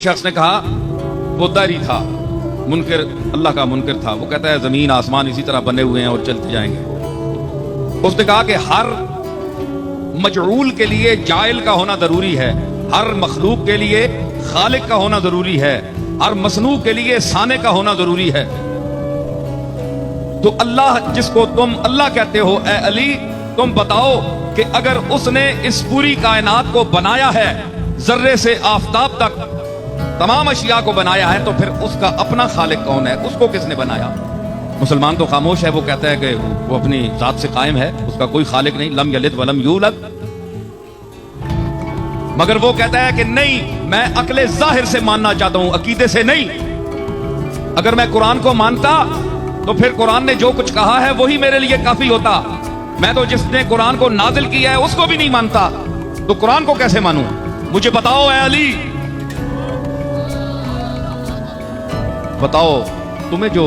شخص نے کہا وہ داری تھا، منکر، اللہ کا منکر تھا، وہ کہتا ہے زمین آسمان اسی طرح بنے ہوئے ہیں اور چلتے جائیں گے۔ اس نے کہا کہ ہر مجعول کے لیے جائل کا ہونا ضروری ہے، ہر مخلوق کے لیے خالق کا ہونا ضروری ہے، ہر مصنوع کے لیے صانع کا ہونا ضروری ہے۔ تو اللہ جس کو تم اللہ کہتے ہو، اے علی تم بتاؤ کہ اگر اس نے اس پوری کائنات کو بنایا ہے، ذرے سے آفتاب تک تمام اشیاء کو بنایا ہے، تو پھر اس کا اپنا خالق کون ہے؟ اس کو کس نے بنایا؟ مسلمان تو خاموش ہے، وہ کہتا ہے کہ وہ اپنی ذات سے قائم ہے، اس کا کوئی خالق نہیں، لم یلد ولم یولد۔ مگر وہ کہتا ہے کہ نہیں، میں عقل ظاہر سے ماننا چاہتا ہوں، عقیدے سے نہیں۔ اگر میں قرآن کو مانتا تو پھر قرآن نے جو کچھ کہا ہے وہی میرے لیے کافی ہوتا۔ میں تو جس نے قرآن کو نازل کیا ہے اس کو بھی نہیں مانتا، تو قرآن کو کیسے مانوں؟ مجھے بتاؤ اے علی، بتاؤ تمہیں جو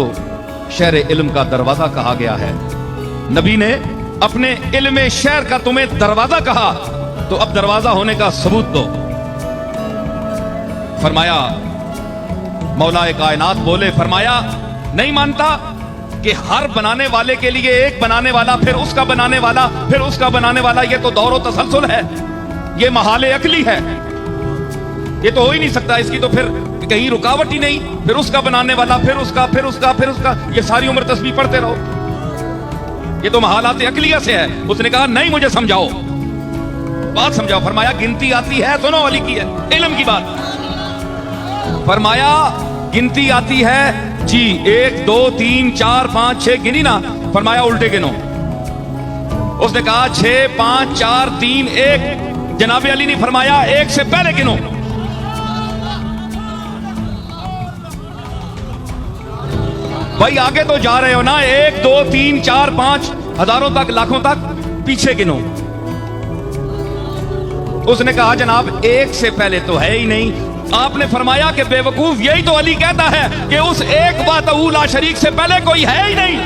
شہر علم کا دروازہ کہا گیا ہے، نبی نے اپنے علم شہر کا تمہیں دروازہ کہا، تو اب دروازہ ہونے کا ثبوت دو۔ فرمایا مولا کائنات بولے، فرمایا نہیں مانتا کہ ہر بنانے والے کے لیے ایک بنانے والا، پھر اس کا بنانے والا، پھر اس کا بنانے والا، یہ تو دور و تسلسل ہے، یہ محال عقلی ہے، یہ تو ہو ہی نہیں سکتا، اس کی تو پھر کہیں رکاوٹ ہی نہیں، پھر اس کا بنانے والا، پھر اس کا، پھر اس کا، پھر اس کا، یہ ساری عمر تسبیح پڑھتے رہو، یہ تو محالات عقلیہ سے ہے۔ اس نے کہا نہیں، مجھے سمجھاؤ، بات سمجھاؤ۔ فرمایا گنتی آتی ہے، سنو علی کی ہے علم کی بات، فرمایا گنتی آتی ہے جی، 1 2 3 4 5 6 گنی نا، فرمایا الٹے گنو۔ اس نے کہا 6 5 4 3 1، جناب علی نے فرمایا 1 سے پہلے گنو۔ بھائی آگے تو جا رہے ہو نا، 1 2 3 4 5 ہزاروں تک، لاکھوں تک، پیچھے گنو۔ اس نے کہا جناب 1 سے پہلے تو ہے ہی نہیں۔ آپ نے فرمایا کہ بے وقوف، یہی تو علی کہتا ہے کہ اس ایک وحدہ لا شریک سے پہلے کوئی ہے ہی نہیں۔